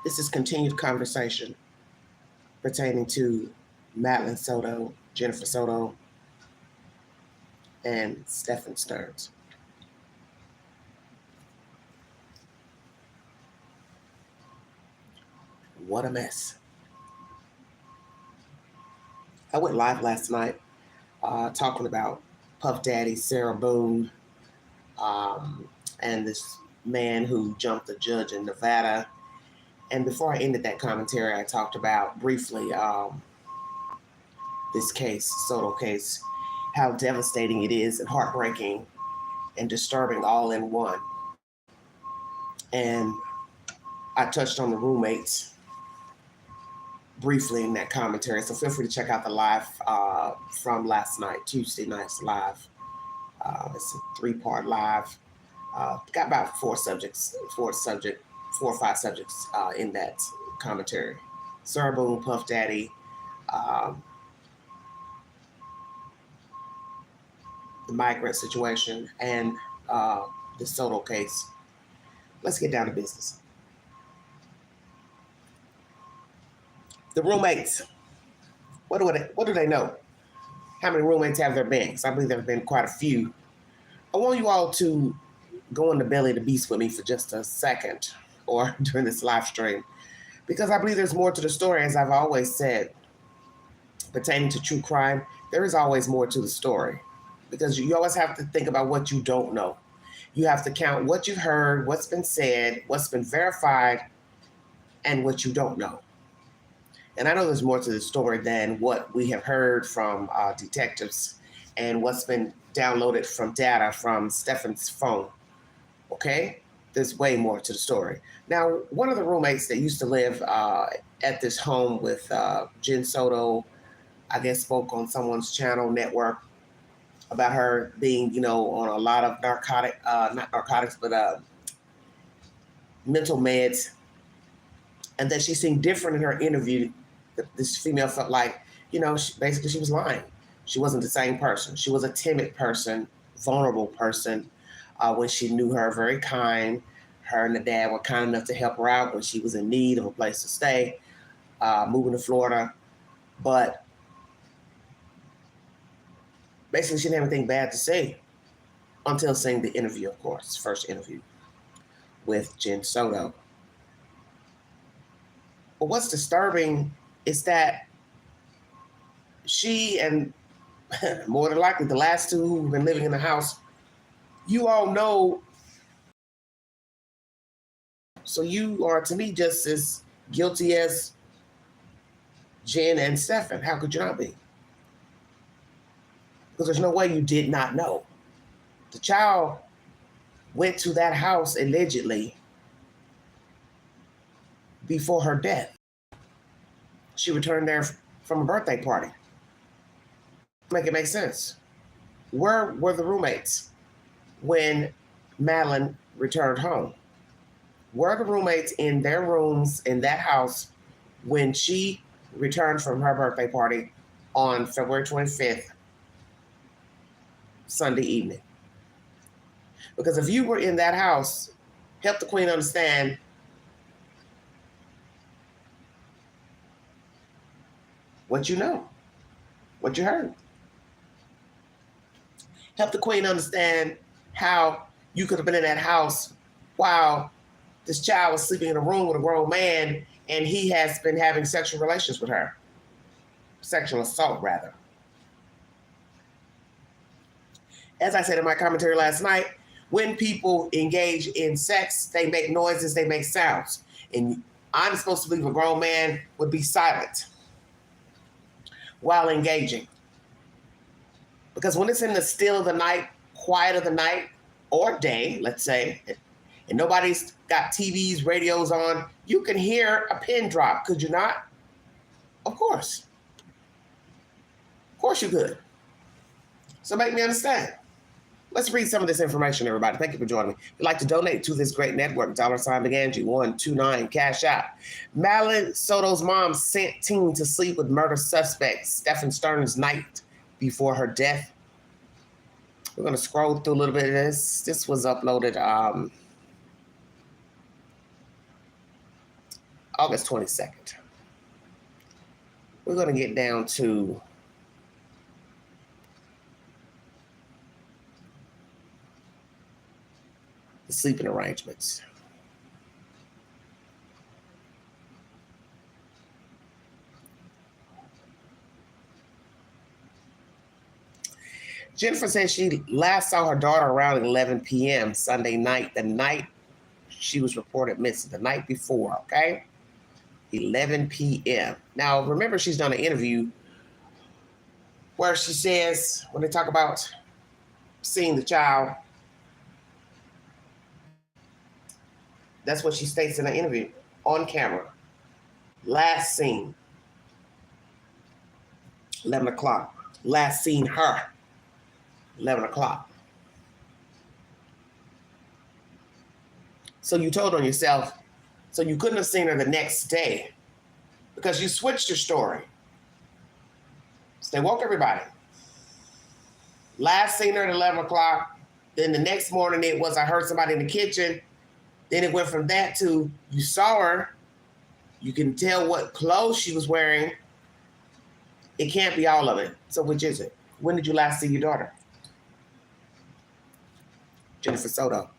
This is continued conversation pertaining to Madeline Soto, Jennifer Soto, and Stephen Stearns. What a mess. I went live last night talking about Puff Daddy, Sarah Boone, um, and this man who jumped the judge in Nevada. And before I ended that commentary, I talked about briefly this case, Soto case, how devastating it is and heartbreaking and disturbing all in one. And I touched on the roommates briefly in that commentary. So feel free to check out the live from last night, Tuesday night's live. It's a 3-part live. Got about four or five subjects in that commentary. Sarah Boone, Puff Daddy, the migrant situation, and the Soto case. Let's get down to business. The roommates. What do they know? How many roommates have there been? Because I believe there have been quite a few. I want you all to go in the belly of the beast with me for just a second, or during this live stream, because I believe there's more to the story. As I've always said, pertaining to true crime, there is always more to the story, because you always have to think about what you don't know. You have to count what you've heard, what's been said, what's been verified, and what you don't know. And I know there's more to the story than what we have heard from detectives and what's been downloaded from data from Stephen's phone. Okay? There's way more to the story. Now, one of the roommates that used to live at this home with Jen Soto, I guess, spoke on someone's channel network about her being, on a lot of not narcotics, but mental meds, and that she seemed different in her interview. This female felt like, basically she was lying. She wasn't the same person. She was a timid person, vulnerable person. When she knew her, very kind. Her and the dad were kind enough to help her out when she was in need of a place to stay, moving to Florida. But basically, she didn't have anything bad to say until seeing the interview, of course, first interview with Jen Soto. But what's disturbing is that she and more than likely the last two who've been living in the house, you all know. So you are, to me, just as guilty as Jen and Stephen. How could you not be? Because there's no way you did not know. The child went to that house allegedly before her death. She returned there from a birthday party. Make it make sense. Where were the roommates when Madeline returned home? Were the roommates in their rooms in that house when she returned from her birthday party on February 25th, Sunday evening? Because if you were in that house, help the queen understand what you know, what you heard. Help the queen understand how you could have been in that house while this child was sleeping in a room with a grown man and he has been having sexual relations with her. Sexual assault, rather. As I said in my commentary last night, when people engage in sex, they make noises, they make sounds. And I'm supposed to believe a grown man would be silent while engaging. Because when it's in the still of the night, quiet of the night, or day, let's say, and nobody's got TVs, radios on, you can hear a pin drop, could you not? Of course. Of course you could. So make me understand. Let's read some of this information, everybody. Thank you for joining me. If you'd like to donate to this great network, $BigAngie 129 Cash App. Madeline Soto's mom sent teen to sleep with murder suspect Stephen Stearns night before her death. We're going to scroll through a little bit of this. This was uploaded August 22nd. We're going to get down to the sleeping arrangements. Jennifer says she last saw her daughter around 11 p.m. Sunday night, the night she was reported missing, the night before, okay? 11 p.m. Now, remember, she's done an interview where she says, when they talk about seeing the child, that's what she states in the interview, on camera. Last seen, 11 o'clock. Last seen her, 11 o'clock. So you told on yourself, so you couldn't have seen her the next day because you switched your story. Stay woke, everybody. Last seen her at 11 o'clock. Then the next morning it was, I heard somebody in the kitchen. Then it went from that to, you saw her. You can tell what clothes she was wearing. It can't be all of it. So which is it? When did you last see your daughter? Jennifer Soto.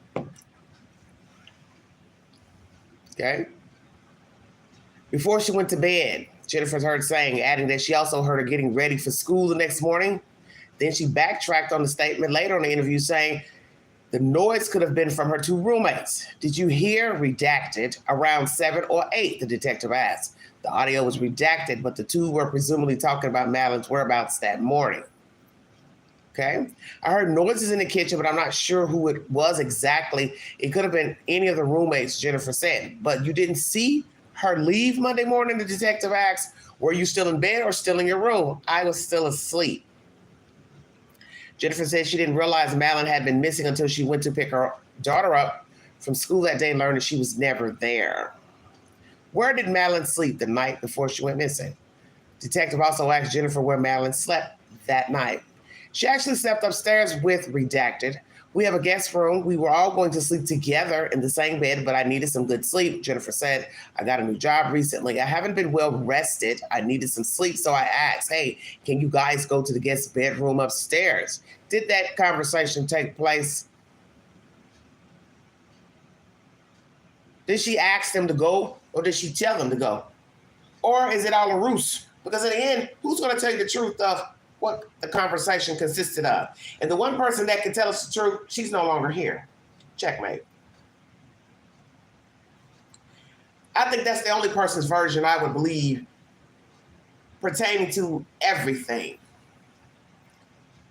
Okay. Before she went to bed, Jennifer's heard saying, adding that she also heard her getting ready for school the next morning. Then she backtracked on the statement later in the interview saying the noise could have been from her two roommates. Did you hear? Redacted. Around 7 or 8, the detective asked. The audio was redacted, but the two were presumably talking about Madeline's whereabouts that morning. Okay. I heard noises in the kitchen, but I'm not sure who it was exactly. It could have been any of the roommates, Jennifer said. But you didn't see her leave Monday morning, the detective asked. Were you still in bed or still in your room? I was still asleep. Jennifer said she didn't realize Madeline had been missing until she went to pick her daughter up from school that day and learned that she was never there. Where did Madeline sleep the night before she went missing? Detective also asked Jennifer where Madeline slept that night. She actually slept upstairs with redacted. We have a guest room. We were all going to sleep together in the same bed, but I needed some good sleep. Jennifer said, I got a new job recently. I haven't been well rested. I needed some sleep. So I asked, hey, can you guys go to the guest bedroom upstairs? Did that conversation take place? Did she ask them to go or did she tell them to go? Or is it all a ruse? Because in the end, who's going to tell you the truth of what the conversation consisted of? And the one person that can tell us the truth, she's no longer here. Checkmate. I think that's the only person's version I would believe pertaining to everything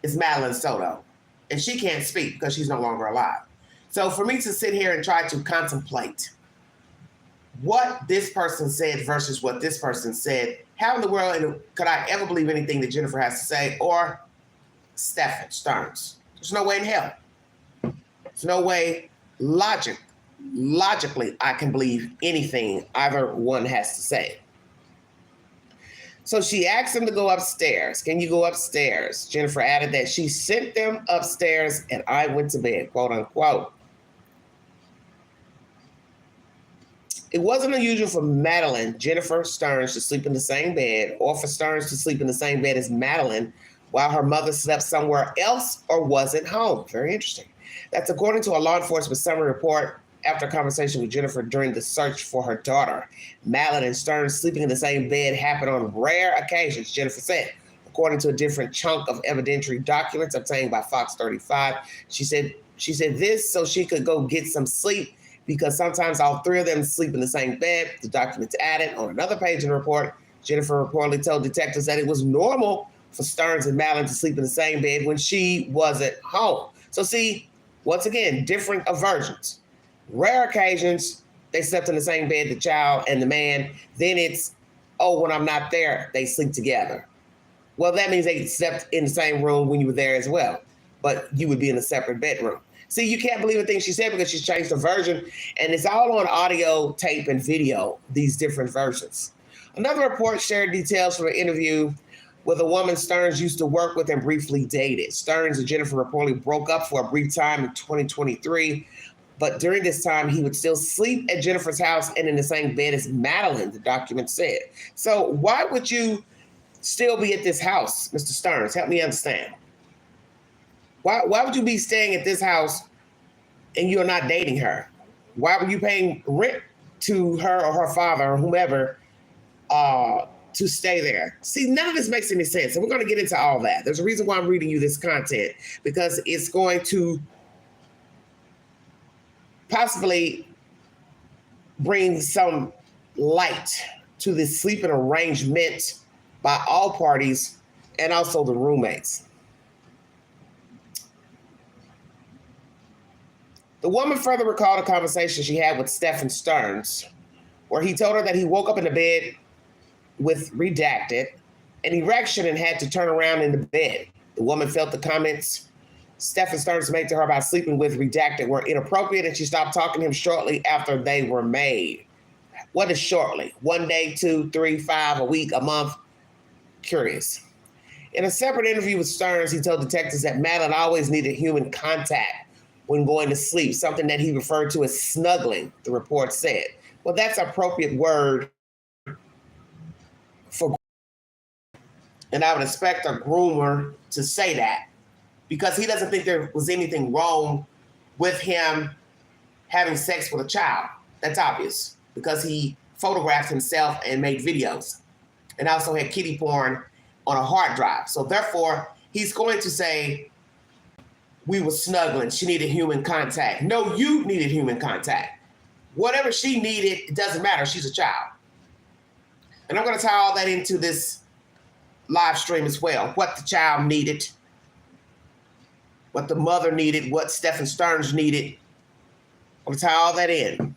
is Madeline Soto. And she can't speak because she's no longer alive. So for me to sit here and try to contemplate what this person said versus what this person said, how in the world could I ever believe anything that Jennifer has to say or Stephen Stearns? There's no way in hell. There's no way logically I can believe anything either one has to say. So she asked him to go upstairs. Can you go upstairs? Jennifer added that she sent them upstairs and I went to bed, quote unquote. It wasn't unusual for Madeline, Jennifer Stearns, to sleep in the same bed or for Stearns to sleep in the same bed as Madeline while her mother slept somewhere else or wasn't home. Very interesting. That's according to a law enforcement summary report after a conversation with Jennifer during the search for her daughter. Madeline and Stearns sleeping in the same bed happened on rare occasions, Jennifer said. According to a different chunk of evidentiary documents obtained by Fox 35, she said this so she could go get some sleep because sometimes all three of them sleep in the same bed. The documents added on another page in the report, Jennifer reportedly told detectives that it was normal for Stearns and Madeline to sleep in the same bed when she wasn't home. So see, once again, different versions. Rare occasions, they slept in the same bed, the child and the man. Then it's, oh, when I'm not there, they sleep together. Well, that means they slept in the same room when you were there as well, but you would be in a separate bedroom. See, you can't believe the thing she said because she's changed the version, and it's all on audio, tape, and video, these different versions. Another report shared details from an interview with a woman Stearns used to work with and briefly dated. Stearns and Jennifer reportedly broke up for a brief time in 2023, But during this time, he would still sleep at Jennifer's house and in the same bed as Madeline, the document said. So why would you still be at this house, Mr. Stearns? Help me understand. Why would you be staying at this house and you're not dating her? Why were you paying rent to her or her father or whomever to stay there? See, none of this makes any sense. And we're going to get into all that. There's a reason why I'm reading you this content, because it's going to possibly bring some light to this sleeping arrangement by all parties and also the roommates. The woman further recalled a conversation she had with Stephen Stearns, where he told her that he woke up in the bed with redacted, an erection, and had to turn around in the bed. The woman felt the comments Stephen Stearns made to her about sleeping with redacted were inappropriate, and she stopped talking to him shortly after they were made. What is shortly? 1 day, 2, 3, 5, a week, a month? Curious. In a separate interview with Stearns, he told detectives that Madeline always needed human contact when going to sleep, something that he referred to as snuggling, the report said. Well, that's an appropriate word for, and I would expect a groomer to say that, because he doesn't think there was anything wrong with him having sex with a child. That's obvious, because he photographed himself and made videos, and also had kiddie porn on a hard drive. So therefore, he's going to say, we were snuggling, she needed human contact. No, you needed human contact. Whatever she needed, it doesn't matter, she's a child. And I'm gonna tie all that into this live stream as well. What the child needed, what the mother needed, what Stephen Stearns needed. I'm gonna tie all that in.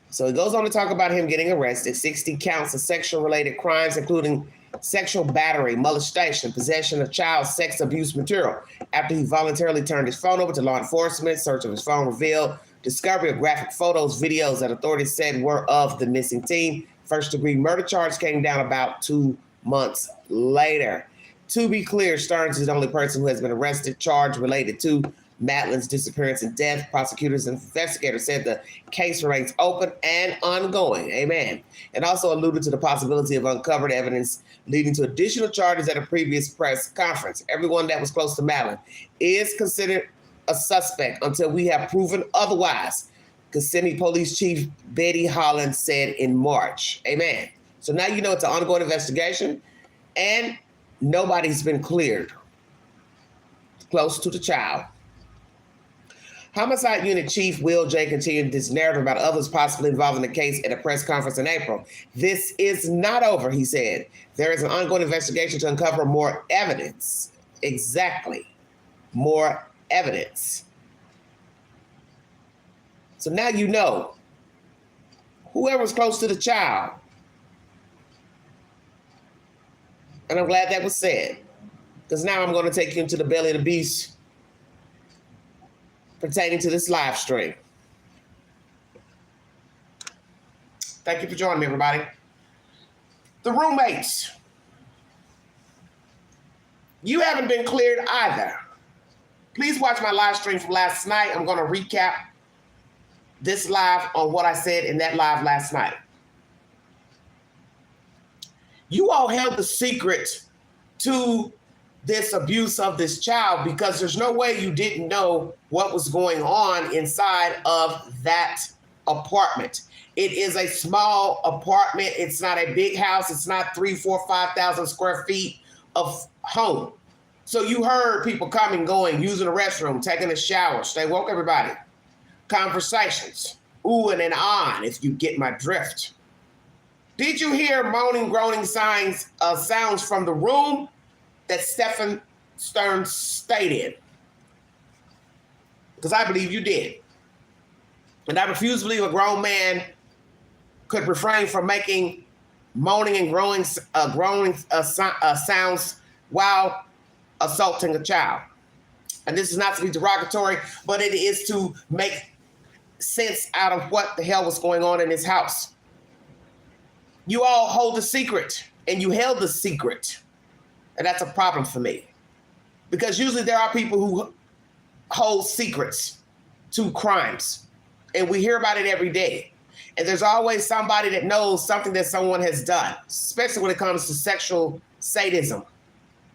So he goes on to talk about him getting arrested, 60 counts of sexual-related crimes, including sexual battery, molestation, possession of child sex abuse material. After he voluntarily turned his phone over to law enforcement, search of his phone revealed discovery of graphic photos, videos that authorities said were of the missing teen. First-degree murder charge came down about 2 months later. To be clear, Stearns is the only person who has been arrested, charged related to Madeline's disappearance and death. Prosecutors and investigators said the case remains open and ongoing. Amen. And also alluded to the possibility of uncovered evidence leading to additional charges at a previous press conference. Everyone that was close to Madeline is considered a suspect until we have proven otherwise, Kissimmee Police Chief Betty Holland said in March. Amen. So now you know it's an ongoing investigation, and nobody's been cleared close to the child. Homicide Unit Chief Will J. continued this narrative about others possibly involved in the case at a press conference in April. This is not over, he said. There is an ongoing investigation to uncover more evidence. Exactly. More evidence. So now you know. Whoever's close to the child. And I'm glad that was said, because now I'm going to take you into the belly of the beast pertaining to this live stream. Thank you for joining me, everybody. The roommates. You haven't been cleared either. Please watch my live stream from last night. I'm going to recap this live on what I said in that live last night. You all held the secret to this abuse of this child because there's no way you didn't know what was going on inside of that apartment. It is a small apartment. It's not a big house. It's not 3,000, 4,000, 5,000 square feet of home. So you heard people coming, going, using the restroom, taking a shower. Stay woke, everybody. Conversations, ooh and on, if you get my drift. Did you hear moaning, groaning sounds from the room that Stephen Stearns stayed in? Because I believe you did. And I refuse to believe a grown man could refrain from making moaning and groaning sounds while assaulting a child. And this is not to be derogatory, but it is to make sense out of what the hell was going on in his house. You all hold the secret, and you held the secret. And that's a problem for me. Because usually there are people who holds secrets to crimes, and we hear about it every day. And there's always somebody that knows something that someone has done, especially when it comes to sexual sadism.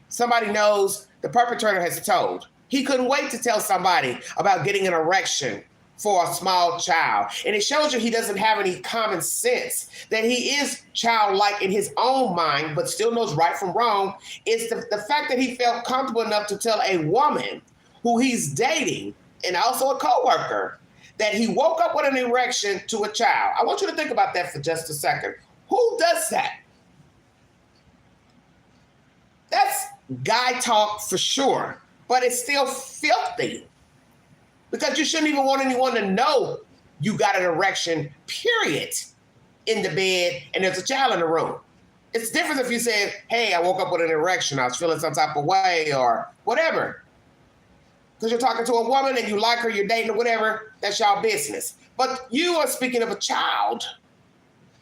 Somebody knows, the perpetrator has told. He couldn't wait to tell somebody about getting an erection for a small child. And it shows you he doesn't have any common sense, that he is childlike in his own mind, but still knows right from wrong. It's the fact that he felt comfortable enough to tell a woman who he's dating, and also a coworker, that he woke up with an erection to a child. I want you to think about that for just a second. Who does that? That's guy talk for sure, but it's still filthy, because you shouldn't even want anyone to know you got an erection, period, in the bed and there's a child in the room. It's different if you said, hey, I woke up with an erection, I was feeling some type of way or whatever. Because you're talking to a woman and you like her, you're dating or whatever, that's y'all business. But you are speaking of a child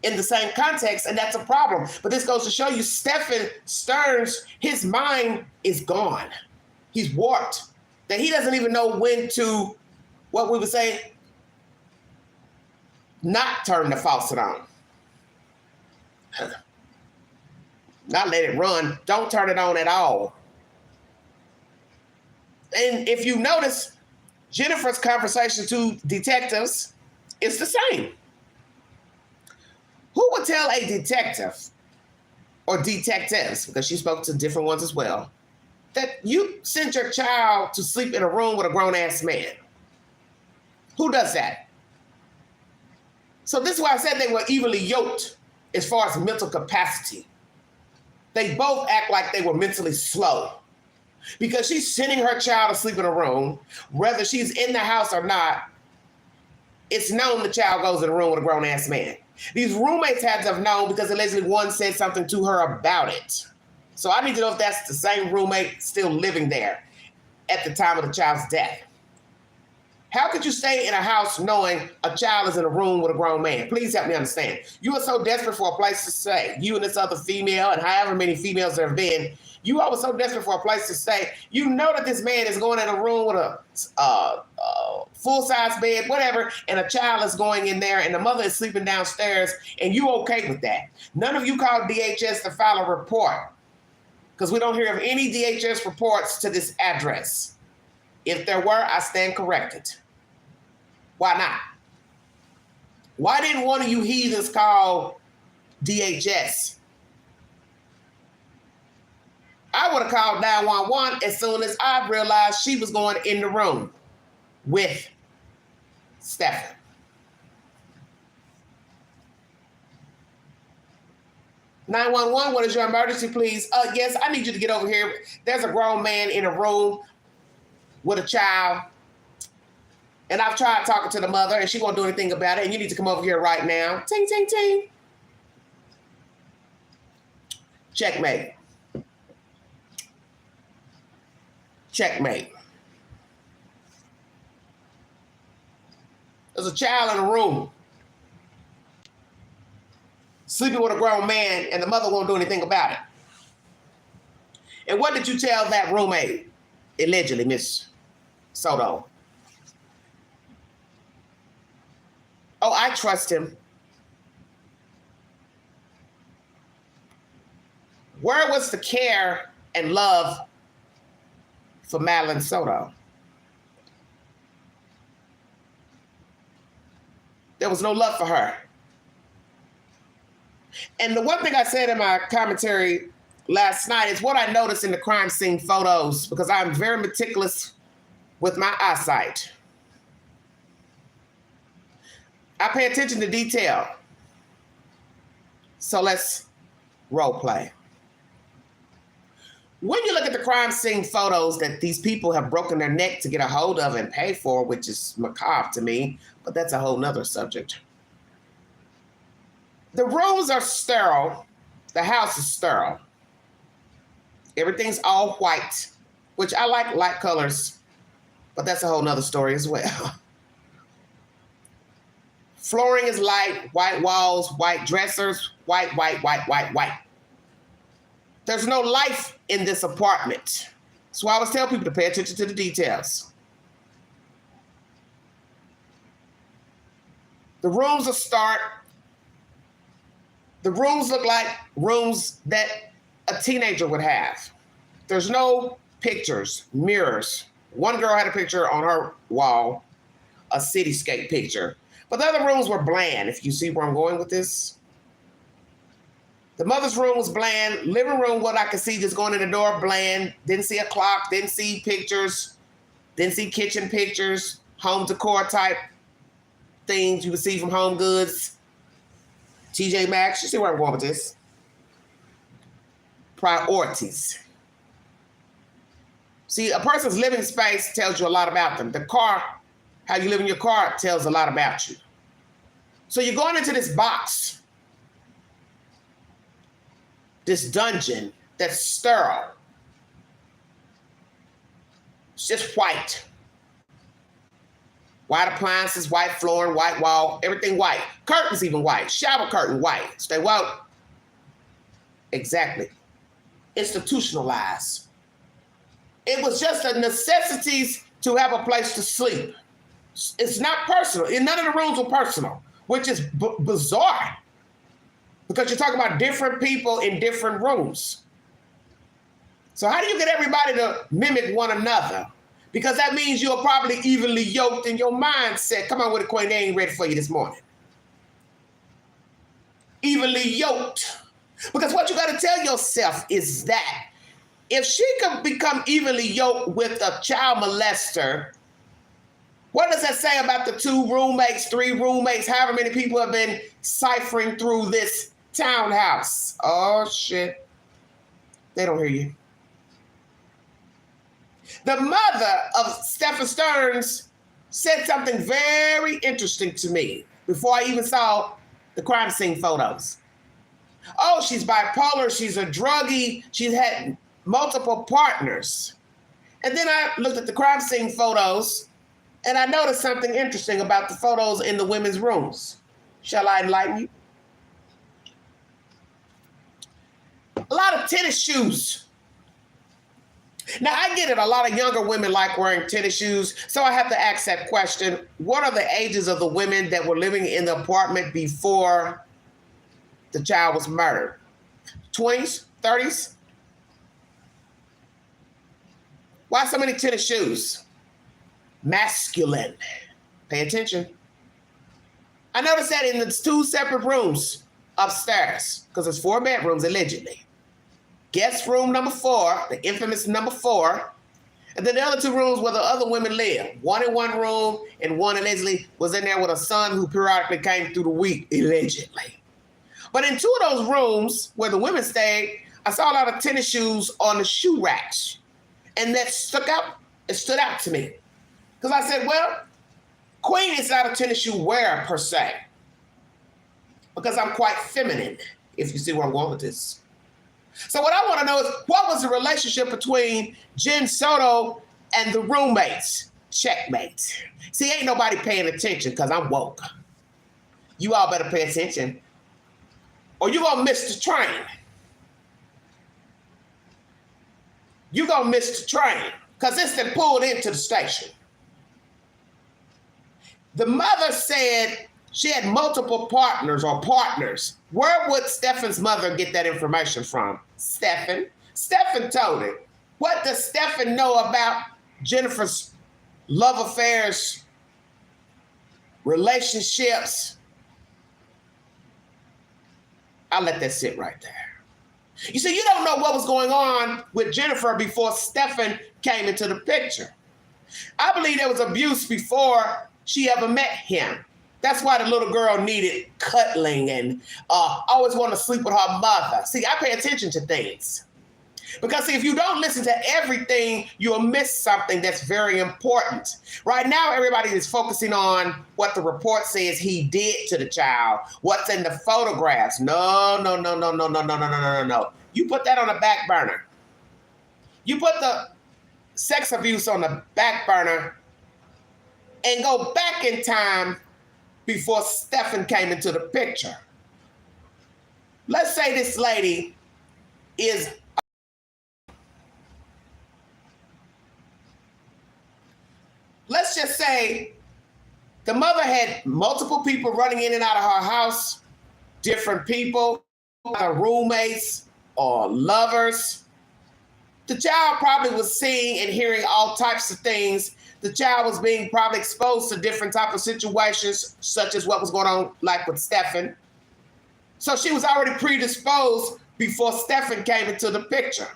in the same context, and that's a problem. But this goes to show you, Stephen Stearns, his mind is gone. He's warped. That he doesn't even know when to, what we would say, not turn the faucet on. Not let it run. Don't turn it on at all. And if you notice, Jennifer's conversation to detectives is the same. Who would tell a detective or detectives, because she spoke to different ones as well, that you sent your child to sleep in a room with a grown-ass man? Who does that? So this is why I said they were evenly yoked as far as mental capacity. They both act like they were mentally slow, because she's sending her child to sleep in a room, whether she's in the house or not. It's known the child goes in a room with a grown-ass man. These roommates had to have known, because allegedly one said something to her about it. So I need to know if that's the same roommate still living there at the time of the child's death. How could you stay in a house knowing a child is in a room with a grown man? Please help me understand. You are so desperate for a place to stay. You and this other female, and however many females there have been, you all were so desperate for a place to stay. You know that this man is going in a room with a full-size bed, whatever, and a child is going in there, and the mother is sleeping downstairs, and you okay with that. None of you called DHS to file a report, because we don't hear of any DHS reports to this address. If there were, I stand corrected. Why not? Why didn't one of you heathens call DHS? I would have called 911 as soon as I realized she was going in the room with Stephen. "911, what is your emergency, please?" Yes, I need you to get over here. There's a grown man in a room with a child, and I've tried talking to the mother, and she won't do anything about it, and you need to come over here right now. Ting, ting, ting. Checkmate. Checkmate. There's a child in a room sleeping with a grown man, and the mother won't do anything about it. And what did you tell that roommate, allegedly, Miss Soto? Oh, I trust him. Where was the care and love for Madeline Soto? There was no love for her. And the one thing I said in my commentary last night is what I noticed in the crime scene photos, because I'm very meticulous with my eyesight. I pay attention to detail. So let's role play. When you look at the crime scene photos that these people have broken their neck to get a hold of and pay for, which is macabre to me, but that's a whole nother subject. The rooms are sterile. The house is sterile. Everything's all white, which I like light colors, but that's a whole nother story as well. Flooring is light, white walls, white dressers, white, white, white, white, white. There's no life in this apartment. So I always tell people to pay attention to the details. The rooms will start. The rooms look like rooms that a teenager would have. There's no pictures, mirrors. One girl had a picture on her wall, a cityscape picture. But the other rooms were bland, if you see where I'm going with this. The mother's room was bland. Living room, what I could see just going in the door, bland. Didn't see a clock, didn't see pictures, didn't see kitchen pictures, home decor type things you would see from Home Goods, TJ Maxx. You see where I'm going with this. Priorities. See, a person's living space tells you a lot about them. The car, how you live in your car, tells a lot about you. So you're going into this box, this dungeon that's sterile. It's just white. White appliances, white flooring, white wall, everything white. Curtains even white. Shower curtain white. Stay white. Exactly. Institutionalized. It was just a necessities to have a place to sleep. It's not personal. None of the rooms were personal, which is bizarre because you're talking about different people in different rooms. So how do you get everybody to mimic one another? Because that means you're probably evenly yoked in your mindset. Come on with it, Queen. They ain't ready for you this morning. Evenly yoked. Because what you got to tell yourself is that if she can become evenly yoked with a child molester, what does that say about the 2 roommates, 3 roommates, however many people have been ciphering through this townhouse? Oh, shit. They don't hear you. The mother of Stephen Stearns said something very interesting to me before I even saw the crime scene photos. Oh, she's bipolar. She's a druggie. She's had multiple partners. And then I looked at the crime scene photos and I noticed something interesting about the photos in the women's rooms. Shall I enlighten you? A lot of tennis shoes. Now, I get it. A lot of younger women like wearing tennis shoes. So I have to ask that question. What are the ages of the women that were living in the apartment before the child was murdered? 20s? 30s? Why so many tennis shoes? Masculine. Pay attention. I noticed that in the 2 separate rooms upstairs, because there's 4 bedrooms allegedly. Guest room number 4, the infamous number 4, and then the other 2 rooms where the other women live. One in one room, and one allegedly was in there with a son who periodically came through the week, allegedly. But in 2 of those rooms where the women stayed, I saw a lot of tennis shoes on the shoe racks. And that stood out to me. Because I said, well, Queen is not a tennis shoe wearer per se. Because I'm quite feminine, if you see where I'm going with this. So what I want to know is, what was the relationship between Jen Soto and the roommates? Checkmate. See, ain't nobody paying attention because I'm woke. You all better pay attention or you're going to miss the train. You're going to miss the train because it's been pulled into the station. The mother said she had multiple partners or partners. Where would Stefan's mother get that information from? Stefan. Stefan told it. What does Stefan know about Jennifer's love affairs, relationships? I'll let that sit right there. You see, you don't know what was going on with Jennifer before Stefan came into the picture. I believe there was abuse before she ever met him. That's why the little girl needed cuddling and always wanted to sleep with her mother. See, I pay attention to things. Because see, if you don't listen to everything, you'll miss something that's very important. Right now, everybody is focusing on what the report says he did to the child, what's in the photographs. No. You put that on the back burner. You put the sex abuse on the back burner and go back in time before Stefan came into the picture. Let's say this lady is let's just say The mother had multiple people running in and out of her house, different people, either roommates or lovers. The child probably was seeing and hearing all types of things. The child was being probably exposed to different types of situations, such as what was going on, like with Stephen. So she was already predisposed before Stephen came into the picture.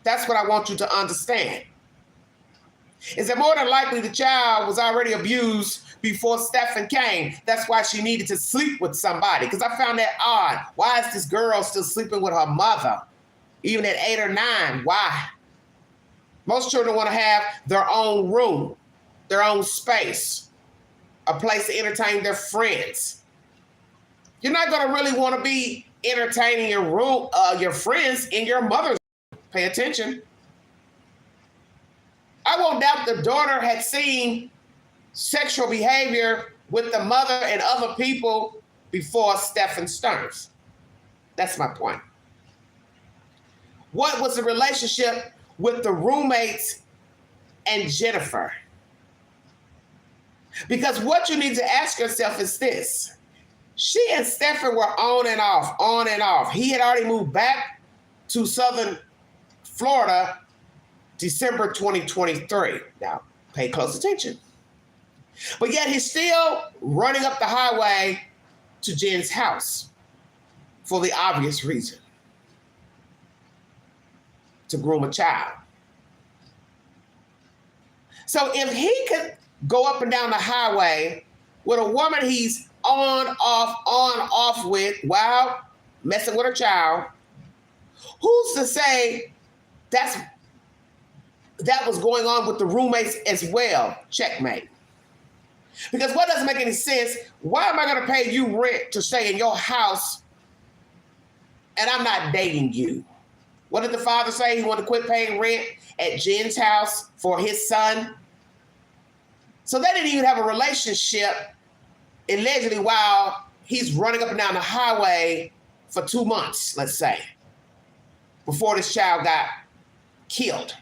That's what I want you to understand. Is that more than likely the child was already abused before Stephen came? That's why she needed to sleep with somebody, because I found that odd. Why is this girl still sleeping with her mother, even at 8 or 9? Why? Most children want to have their own room, their own space, a place to entertain their friends. You're not going to really want to be entertaining your friends in your mother's room. Pay attention. I won't doubt the daughter had seen sexual behavior with the mother and other people before Stephen Stearns. That's my point. What was the relationship with the roommates and Jennifer? Because what you need to ask yourself is this. She and Stephen were on and off, on and off. He had already moved back to Southern Florida December 2023. Now, pay close attention. But yet he's still running up the highway to Jen's house for the obvious reason: to groom a child. So if he could go up and down the highway with a woman he's on, off with while messing with a child, who's to say that was going on with the roommates as well? Checkmate. Because what doesn't make any sense, why am I going to pay you rent to stay in your house and I'm not dating you? What did the father say? He wanted to quit paying rent at Jen's house for his son. So they didn't even have a relationship, allegedly, while he's running up and down the highway for 2 months, let's say, before this child got killed.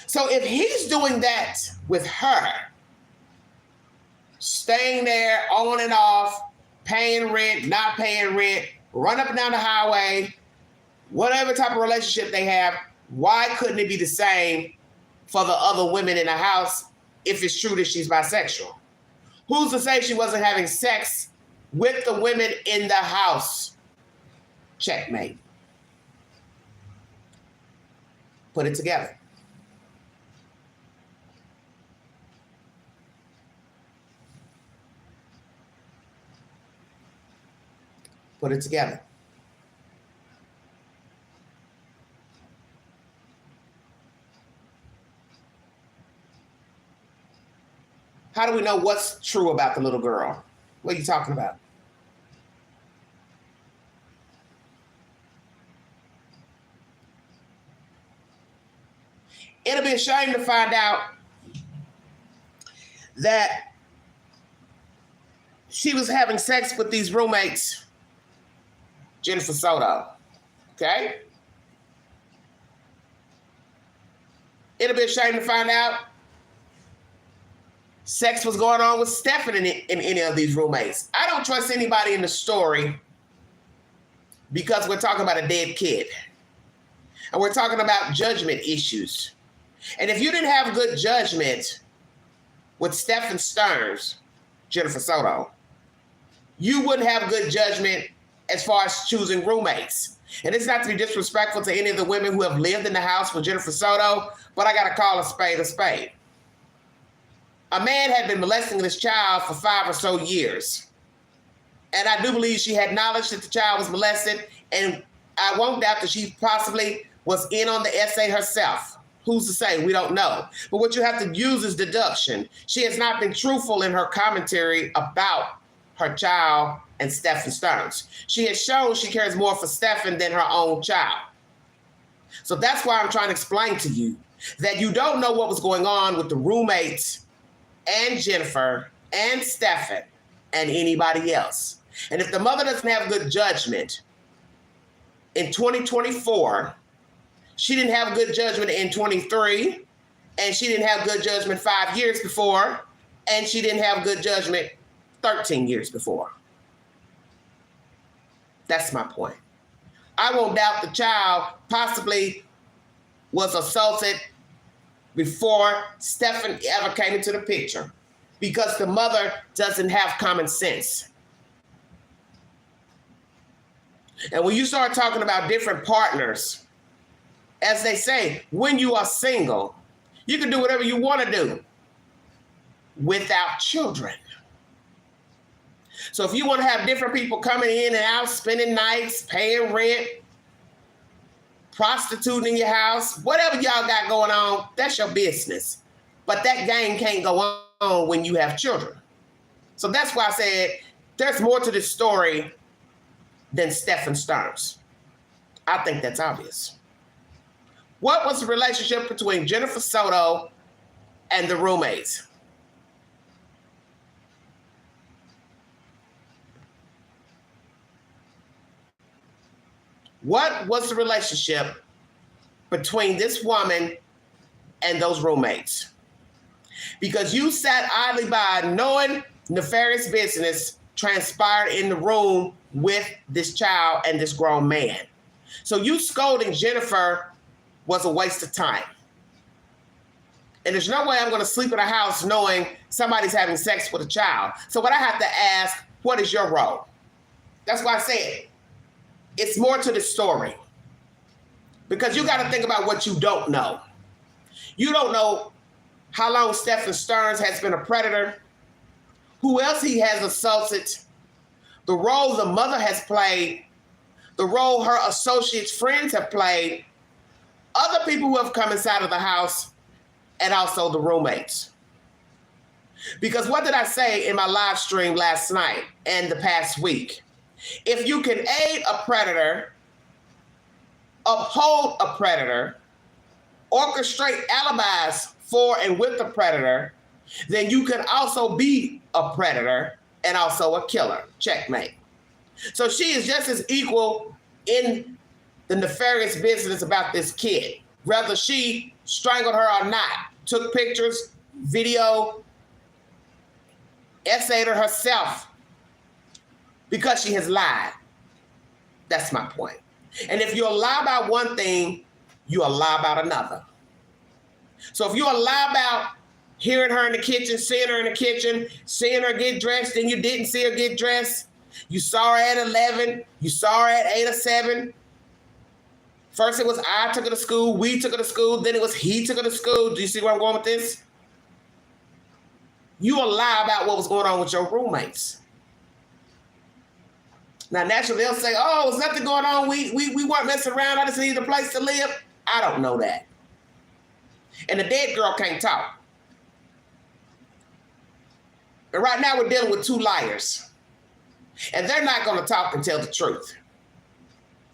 So if he's doing that with her, staying there on and off, paying rent, not paying rent, run up and down the highway, whatever type of relationship they have, why couldn't it be the same for the other women in the house if it's true that she's bisexual? Who's to say she wasn't having sex with the women in the house? Checkmate. Put it together. Put it together. How do we know what's true about the little girl? What are you talking about? It'll be a shame to find out that she was having sex with these roommates, Jennifer Soto, okay? It'll be a shame to find out sex was going on with Stephen in any of these roommates. I don't trust anybody in the story because we're talking about a dead kid. And we're talking about judgment issues. And if you didn't have good judgment with Stephen Stearns, Jennifer Soto, you wouldn't have good judgment as far as choosing roommates. And it's not to be disrespectful to any of the women who have lived in the house with Jennifer Soto, but I got to call a spade a spade. A man had been molesting this child for 5 or so years. And I do believe she had knowledge that the child was molested, and I won't doubt that she possibly was in on the essay herself. Who's to say? We don't know. But what you have to use is deduction. She has not been truthful in her commentary about her child and Stephen Stearns. She has shown she cares more for Stephen than her own child. So that's why I'm trying to explain to you that you don't know what was going on with the roommates and Jennifer and Stephen and anybody else. And if the mother doesn't have good judgment in 2024, she didn't have good judgment in 23, and she didn't have good judgment 5 years before, and she didn't have good judgment 13 years before. That's my point. I won't doubt the child possibly was assaulted before Stephen ever came into the picture, because the mother doesn't have common sense. And when you start talking about different partners, as they say, when you are single, you can do whatever you want to do without children. So if you want to have different people coming in and out, spending nights, paying rent, prostituting in your house, whatever y'all got going on, that's your business. But that game can't go on when you have children. So that's why I said there's more to this story than Stephen Stearns. I think that's obvious. What was the relationship between Jennifer Soto and the roommates? What was the relationship between this woman and those roommates? Because you sat idly by knowing nefarious business transpired in the room with this child and this grown man. So you scolding Jennifer was a waste of time. And there's no way I'm going to sleep in a house knowing somebody's having sex with a child. So what I have to ask, what is your role? That's why I said it's more to the story. Because you got to think about what you don't know. You don't know how long Stephen Stearns has been a predator, who else he has assaulted, the role the mother has played, the role her associates, friends have played, other people who have come inside of the house, and also the roommates. Because what did I say in my live stream last night and the past week? If you can aid a predator, uphold a predator, orchestrate alibis for and with the predator, then you can also be a predator and also a killer. Checkmate. So she is just as equal in the nefarious business about this kid, whether she strangled her or not, took pictures, video, essayed her herself because she has lied. That's my point. And if you lie about one thing, you lie about another. So if you lie about hearing her in the kitchen, seeing her in the kitchen, seeing her get dressed, then you didn't see her get dressed, you saw her at 11, you saw her at 8 or 7. First it was I took her to school, we took her to school, then it was he took her to school. Do you see where I'm going with this? You will lie about what was going on with your roommates. Now, naturally, they'll say, oh, there's nothing going on. We weren't messing around. I just needed a place to live. I don't know that. And the dead girl can't talk. And right now we're dealing with two liars. And they're not going to talk and tell the truth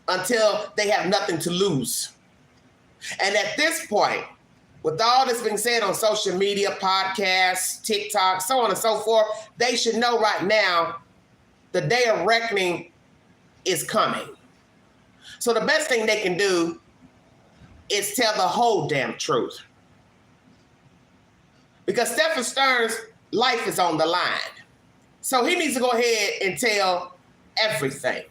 until they have nothing to lose. And at this point, with all that's being said on social media, podcasts, TikTok, so on and so forth, they should know right now the day of reckoning is coming. So the best thing they can do is tell the whole damn truth. Because Stephen Stearns' life is on the line. So he needs to go ahead and tell everything.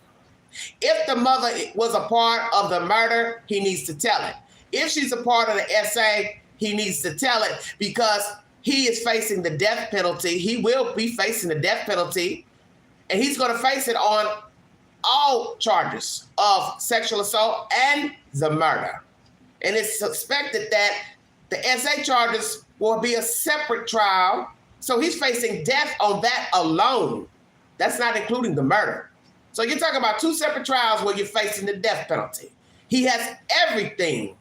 If the mother was a part of the murder, he needs to tell it. If she's a part of the SA, he needs to tell it, because he is facing the death penalty. He will be facing the death penalty, and he's going to face it on all charges of sexual assault and the murder. And it's suspected that the SA charges will be a separate trial. So he's facing death on that alone. That's not including the murder. So you're talking about two separate trials where you're facing the death penalty. He has everything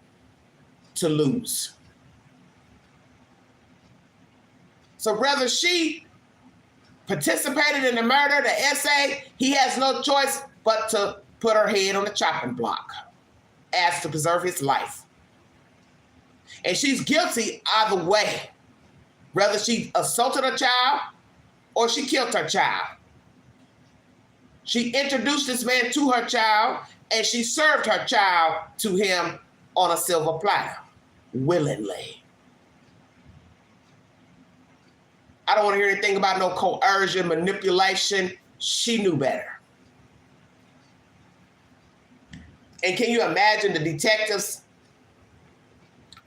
to lose. So whether she participated in the murder, the SA, he has no choice but to put her head on the chopping block as to preserve his life. And she's guilty either way, whether she assaulted her child or she killed her child. She introduced this man to her child, and she served her child to him on a silver platter, willingly. I don't want to hear anything about no coercion, manipulation. She knew better. And can you imagine the detectives,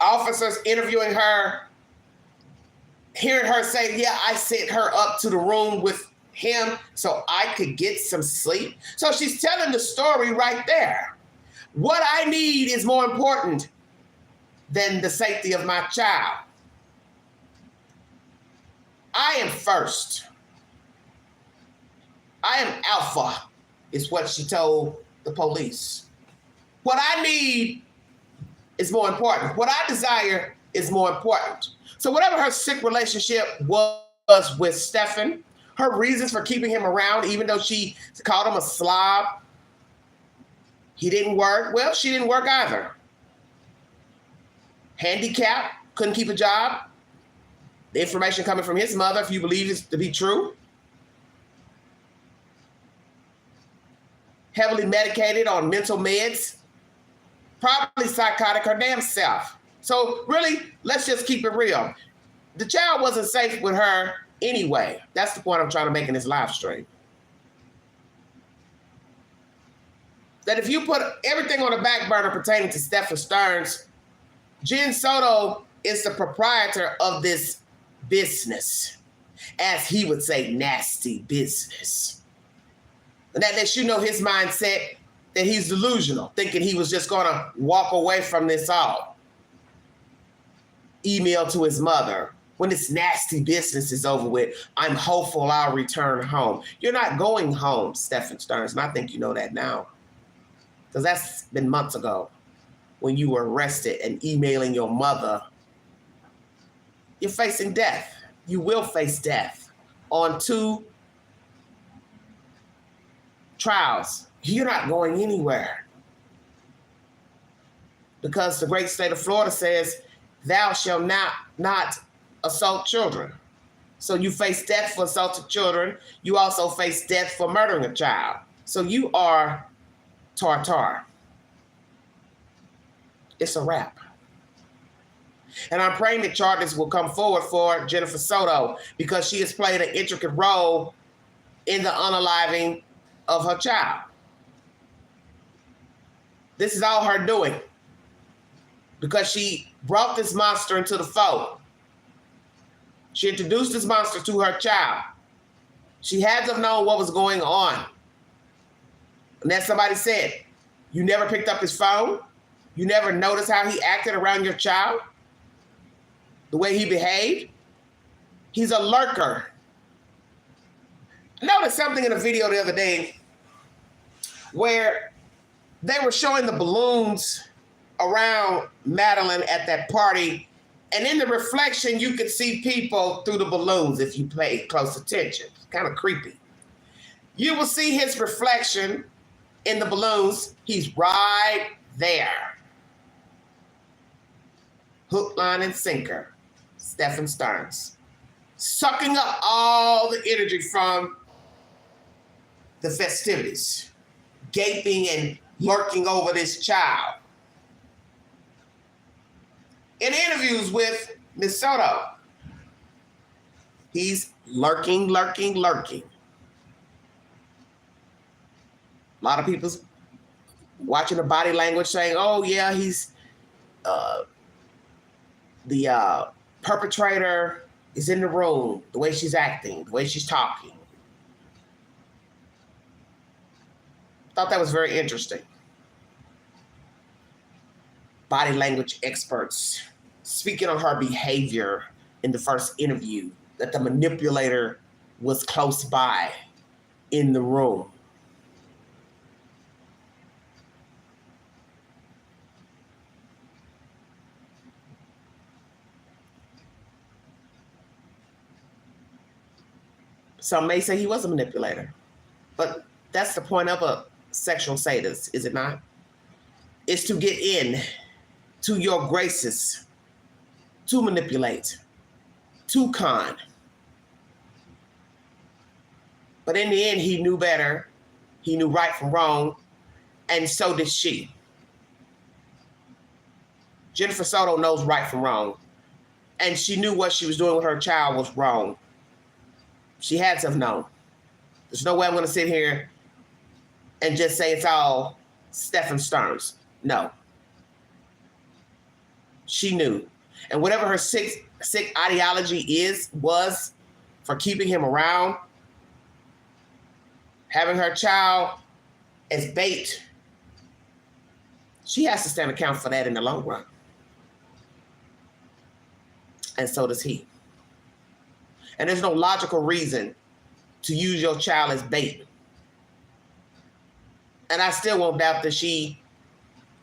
officers interviewing her, hearing her say, yeah, I sent her up to the room with him so I could get some sleep? So she's telling the story right there. What I need is more important than the safety of my child. I am first. I am alpha, is what she told the police. What I need is more important. What I desire is more important. So whatever her sick relationship was with Stefan, her reasons for keeping him around, even though she called him a slob, he didn't work. Well, she didn't work either. Handicapped, couldn't keep a job. The information coming from his mother, if you believe it to be true. Heavily medicated on mental meds. Probably psychotic her damn self. So really, let's just keep it real. The child wasn't safe with her anyway. That's the point I'm trying to make in this live stream. That if you put everything on the back burner pertaining to Stefan Stearns, Jen Soto is the proprietor of this business. As he would say, nasty business. And that lets you know his mindset, that he's delusional, thinking he was just going to walk away from this all. Email to his mother, when this nasty business is over with, I'm hopeful I'll return home. You're not going home, Stefan Stearns, and I think you know that now. Because that's been months ago when you were arrested and emailing your mother. You're facing death. You will face death on 2 trials. You're not going anywhere. Because the great state of Florida says, thou shalt not assault children. So you face death for assaulting children. You also face death for murdering a child. So you are tartar. It's a wrap. And I'm praying that charges will come forward for Jennifer Soto because she has played an intricate role in the unaliving of her child. This is all her doing because she brought this monster into the fold. She introduced this monster to her child. She had to have known what was going on. And then somebody said, you never picked up his phone? You never noticed how he acted around your child? The way he behaved? He's a lurker. I noticed something in a video the other day where they were showing the balloons around Madeline at that party, and in the reflection, you could see people through the balloons if you paid close attention. It's kind of creepy. You will see his reflection in the balloons. He's right there. Hook, line, and sinker. Stefan Stearns. Sucking up all the energy from the festivities. Gaping and lurking over this child. In interviews with Ms. Soto, he's lurking. A lot of people watching the body language saying, oh yeah, he's the perpetrator is in the room, the way she's acting, the way she's talking. Thought that was very interesting. Body language experts speaking on her behavior in the first interview, that the manipulator was close by in the room. Some may say he was a manipulator, but that's the point of a sexual sadist, is it not? It's to get in to your graces, to manipulate, to con. But in the end, he knew better. He knew right from wrong, and so did she. Jennifer Soto knows right from wrong, and she knew what she was doing with her child was wrong. She had to have known. There's no way I'm going to sit here and just say it's all SOTO'S. No. She knew. And whatever her sick ideology was for keeping him around, having her child as bait, she has to stand account for that in the long run. And so does he. And there's no logical reason to use your child as bait. And I still won't doubt that she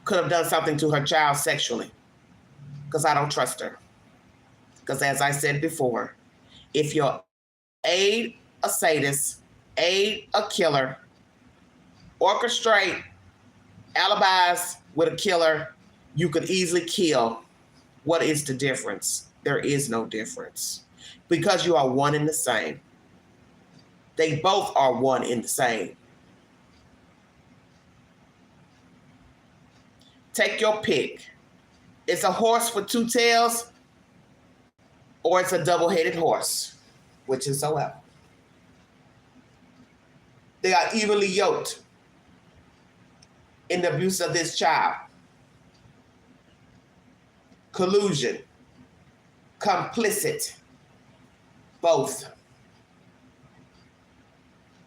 could have done something to her child sexually, because I don't trust her. Because as I said before, if you're a sadist, a killer, orchestrate alibis with a killer, you could easily kill. What is the difference? There is no difference. Because you are one and the same. They both are one and the same. Take your pick. It's a horse with two tails, or it's a double-headed horse, whichever. They are evenly yoked in the abuse of this child. Collusion, complicit, both.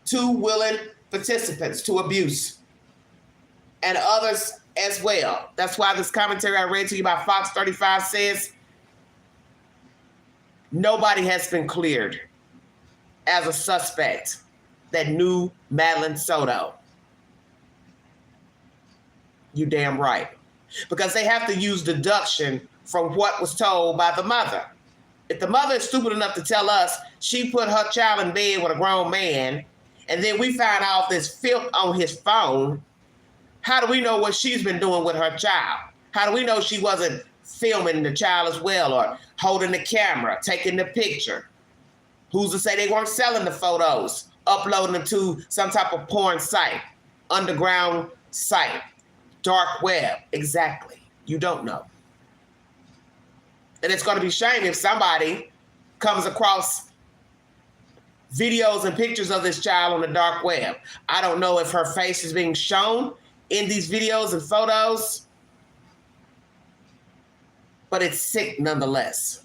Two willing participants to abuse, and others as well. That's why this commentary I read to you by Fox 35 says nobody has been cleared as a suspect that knew Madeline Soto. You damn right. Because they have to use deduction from what was told by the mother. If the mother is stupid enough to tell us she put her child in bed with a grown man, and then we find out this filth on his phone, how do we know what she's been doing with her child? How do we know she wasn't filming the child as well, or holding the camera, taking the picture? Who's to say they weren't selling the photos, uploading them to some type of porn site, underground site, dark web? Exactly. You don't know. And it's going to be a shame if somebody comes across videos and pictures of this child on the dark web. I don't know if her face is being shown in these videos and photos, but it's sick nonetheless.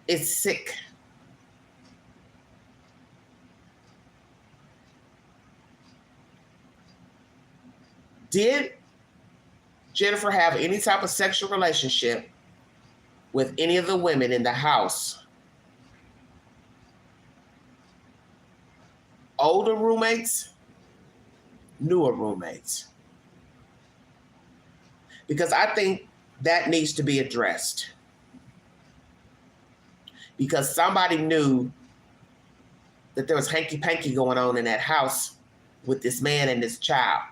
It's sick. Did Jennifer have any type of sexual relationship with any of the women in the house? Older roommates, newer roommates? Because I think that needs to be addressed. Because somebody knew that there was hanky-panky going on in that house with this man and this child.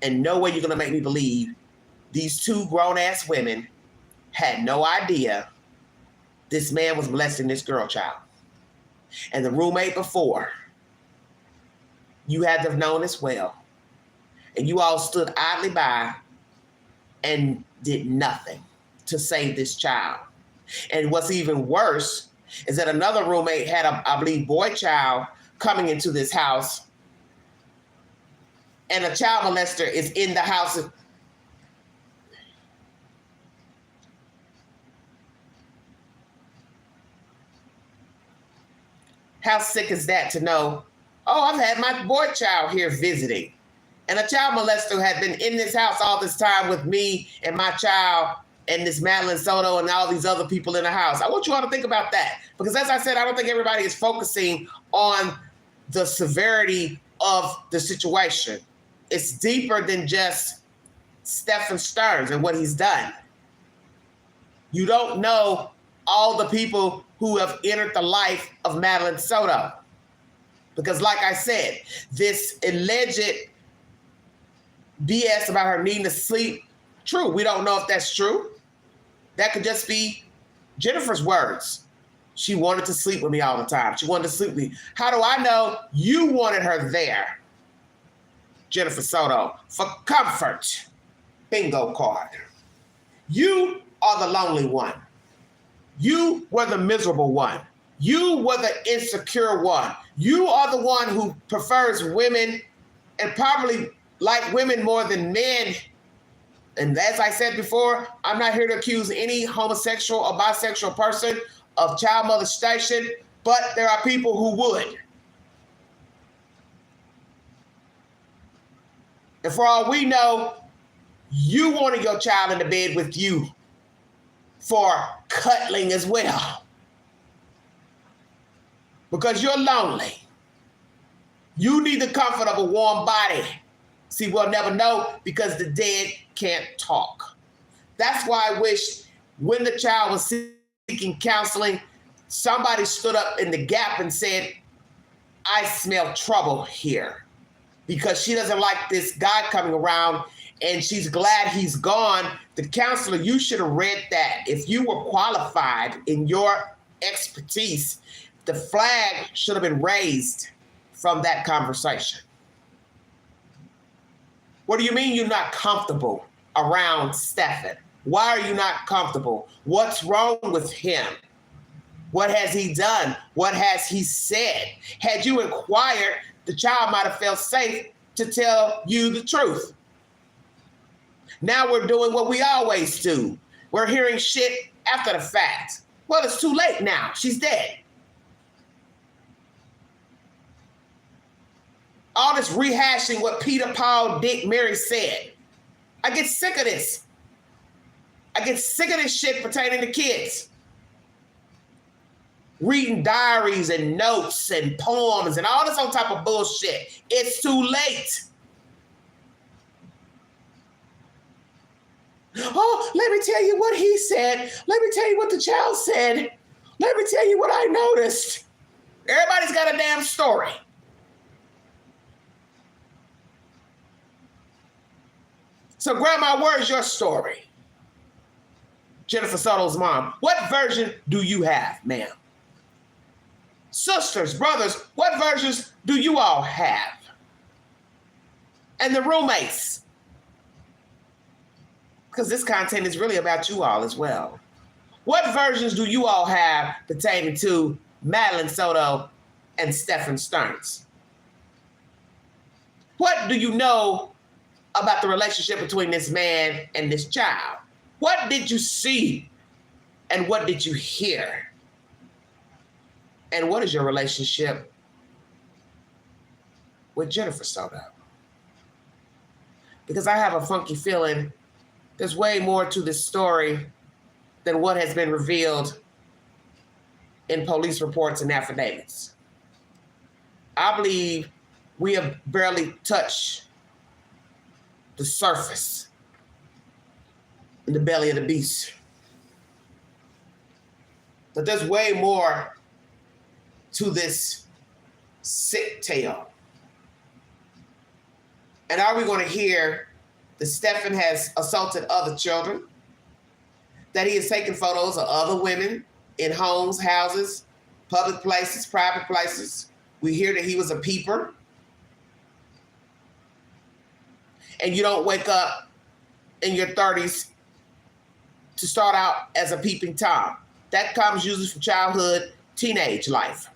And no way you're going to make me believe these two grown-ass women had no idea this man was molesting this girl child. And the roommate before, you had to have known as well. And you all stood idly by and did nothing to save this child. And what's even worse is that another roommate had I believe, boy child coming into this house, and a child molester is in the house. How sick is that to know, oh, I've had my boy child here visiting, and a child molester had been in this house all this time with me and my child and this Madeline Soto and all these other people in the house. I want you all to think about that, because as I said, I don't think everybody is focusing on the severity of the situation. It's deeper than just SOTO'S and what he's done. You don't know all the people who have entered the life of Madeline Soto. Because like I said, this alleged BS about her needing to sleep, true. We don't know if that's true. That could just be Jennifer's words. She wanted to sleep with me all the time. She wanted to sleep with me. How do I know you wanted her there, Jennifer Soto, for comfort? Bingo card. You are the lonely one. You were the miserable one. You were the insecure one. You are the one who prefers women and probably like women more than men. And as I said before, I'm not here to accuse any homosexual or bisexual person of child molestation, but there are people who would. And for all we know, you wanted your child in the bed with you for cuddling as well. Because you're lonely. You need the comfort of a warm body. See, we'll never know because the dead can't talk. That's why I wish when the child was seeking counseling, somebody stood up in the gap and said, I smell trouble here. Because she doesn't like this guy coming around and she's glad he's gone. The counselor, you should have read that. If you were qualified in your expertise, the flag should have been raised from that conversation. What do you mean you're not comfortable around Stephen? Why are you not comfortable? What's wrong with him? What has he done? What has he said? Had you inquired, the child might have felt safe to tell you the truth. Now we're doing what we always do. We're hearing shit after the fact. Well, it's too late now. She's dead. All this rehashing what Peter, Paul, Dick, Mary said. I get sick of this. I get sick of this shit pertaining to kids. Reading diaries and notes and poems and all this other type of bullshit. It's too late. Oh, let me tell you what he said. Let me tell you what the child said. Let me tell you what I noticed. Everybody's got a damn story. So, Grandma, where's your story? Jennifer SOTO'S mom, what version do you have, ma'am? Sisters, brothers, what versions do you all have? And the roommates. Because this content is really about you all as well. What versions do you all have pertaining to Madeline Soto and Stephen Stearns? What do you know about the relationship between this man and this child? What did you see and what did you hear? And what is your relationship with Jennifer Soto? Because I have a funky feeling there's way more to this story than what has been revealed in police reports and affidavits. I believe we have barely touched the surface in the belly of the beast. But there's way more to this sick tale. And are we going to hear that Stephen has assaulted other children, that he has taken photos of other women in homes, houses, public places, private places? We hear that he was a peeper. And you don't wake up in your 30s to start out as a peeping Tom. That comes usually from childhood, teenage life.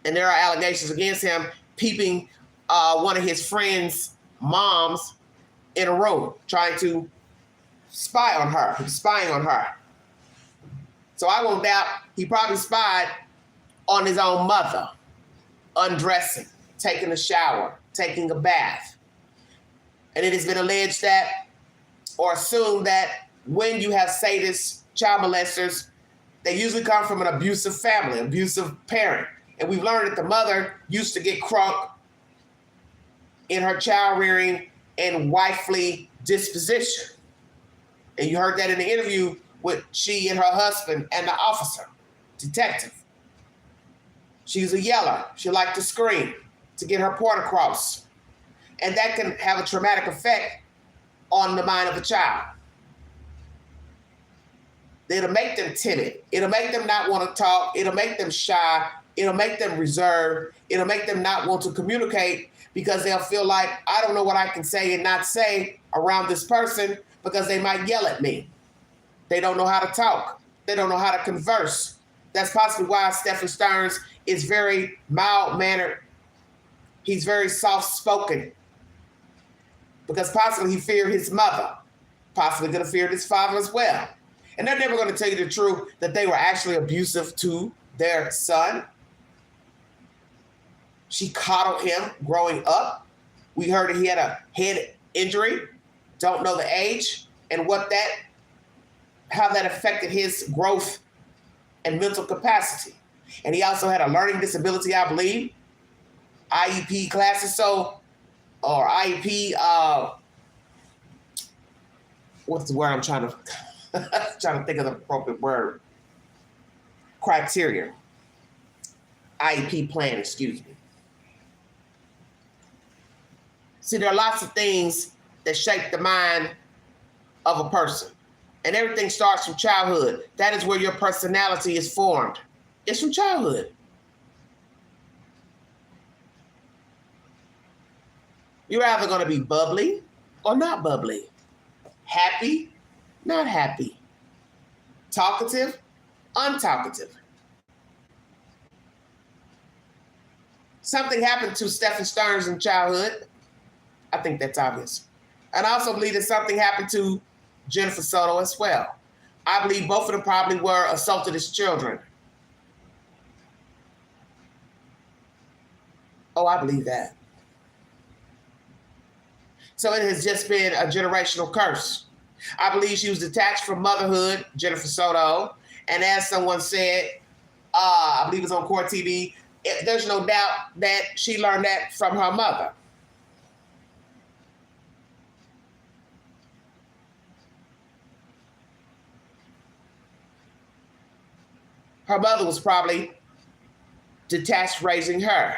And there are allegations against him peeping one of his friends' moms in a room, trying to spy on her, spying on her. So I won't doubt he probably spied on his own mother, undressing, taking a shower, taking a bath. And it has been alleged that, or assumed that, when you have sadists, child molesters, they usually come from an abusive family, abusive parent. And we've learned that the mother used to get crunk in her child rearing and wifely disposition. And you heard that in the interview with she and her husband and the officer, detective. She's a yeller. She liked to scream to get her point across. And that can have a traumatic effect on the mind of a child. It'll make them timid. It'll make them not want to talk. It'll make them shy. It'll make them reserved. It'll make them not want to communicate because they'll feel like, I don't know what I can say and not say around this person because they might yell at me. They don't know how to talk. They don't know how to converse. That's possibly why Stephen Stearns is very mild-mannered. He's very soft-spoken because possibly he feared his mother, possibly going to fear his father as well. And they're never going to tell you the truth that they were actually abusive to their son. She coddled him growing up. We heard that he had a head injury. Don't know the age and how that affected his growth and mental capacity. And he also had a learning disability, I believe, IEP classes, or IEP, what's the word I'm trying to think of the appropriate word? Criteria. IEP plan, excuse me. See, there are lots of things that shape the mind of a person. And everything starts from childhood. That is where your personality is formed. It's from childhood. You're either going to be bubbly or not bubbly. Happy, not happy. Talkative, untalkative. Something happened to Stephen Stearns in childhood. I think that's obvious. And I also believe that something happened to Jennifer Soto as well. I believe both of them probably were assaulted as children. Oh, I believe that. So it has just been a generational curse. I believe she was detached from motherhood, Jennifer Soto. And as someone said, I believe it was on Court TV, there's no doubt that she learned that from her mother. Her mother was probably detached raising her.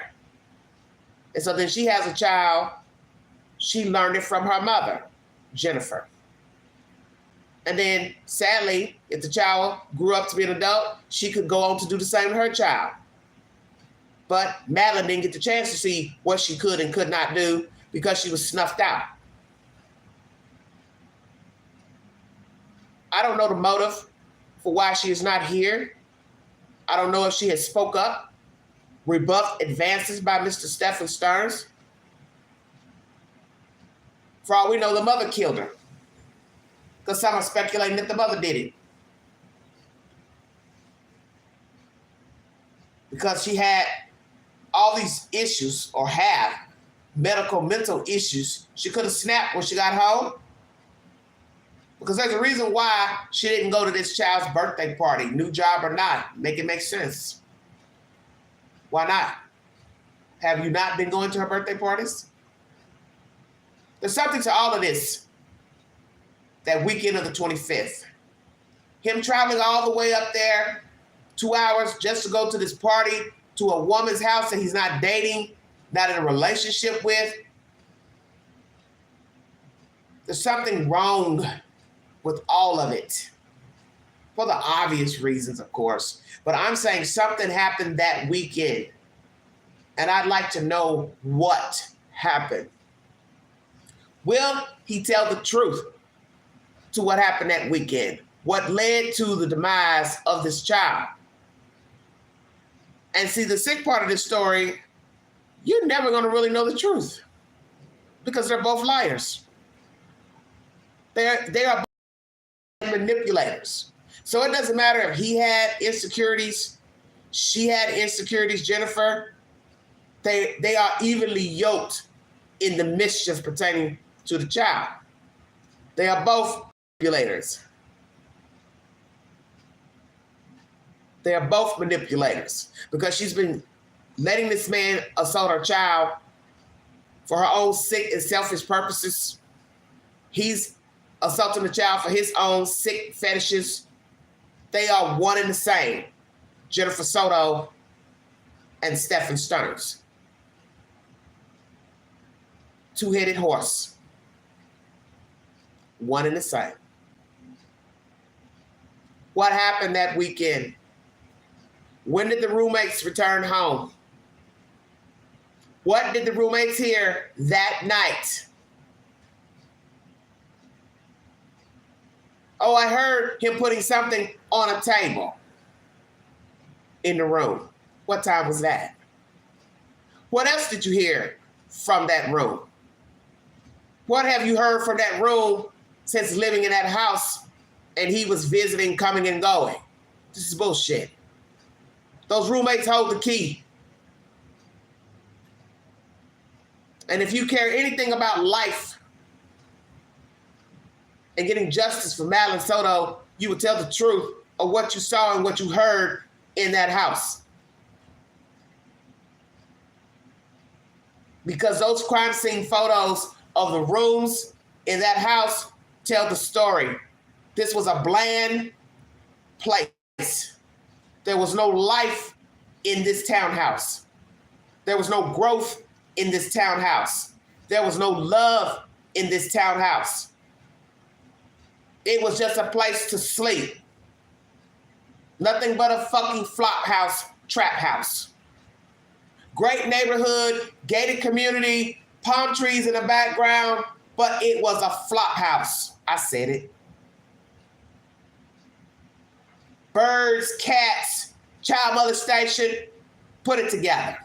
And so then she has a child. She learned it from her mother, Jennifer. And then sadly, if the child grew up to be an adult, she could go on to do the same to her child. But Madeline didn't get the chance to see what she could and could not do because she was snuffed out. I don't know the motive for why she is not here. I don't know if she has spoke up, rebuffed advances by Mr. Stephen Stearns. For all we know, the mother killed her. Because some are speculating that the mother did it. Because she had all these issues, or have mental issues. She could have snapped when she got home. Because there's a reason why she didn't go to this child's birthday party, new job or not. Make it make sense. Why not? Have you not been going to her birthday parties? There's something to all of this. That weekend of the 25th. Him traveling all the way up there, 2 hours just to go to this party, to a woman's house that he's not dating, not in a relationship with. There's something wrong with all of it. For the obvious reasons, of course. But I'm saying something happened that weekend. And I'd like to know what happened. Will he tell the truth to what happened that weekend? What led to the demise of this child? And see, the sick part of this story, you're never going to really know the truth because they're both liars. They are both manipulators. So it doesn't matter if he had insecurities, she had insecurities, Jennifer. They are evenly yoked in the mischief pertaining to the child. They are both manipulators. They are both manipulators because she's been letting this man assault her child for her own sick and selfish purposes. He's assaulting the child for his own sick fetishes. They are one and the same, Jennifer Soto and Stephen Stearns. Two-headed horse. One and the same. What happened that weekend? When did the roommates return home? What did the roommates hear that night? Oh, I heard him putting something on a table in the room. What time was that? What else did you hear from that room? What have you heard from that room since living in that house and he was visiting, coming and going? This is bullshit. Those roommates hold the key. And if you care anything about life and getting justice for Madeline Soto, you would tell the truth of what you saw and what you heard in that house. Because those crime scene photos of the rooms in that house tell the story. This was a bland place. There was no life in this townhouse. There was no growth in this townhouse. There was no love in this townhouse. It was just a place to sleep. Nothing but a fucking flop house, trap house. Great neighborhood, gated community, palm trees in the background, but it was a flop house. I said it. Birds, cats, child molestation, put it together.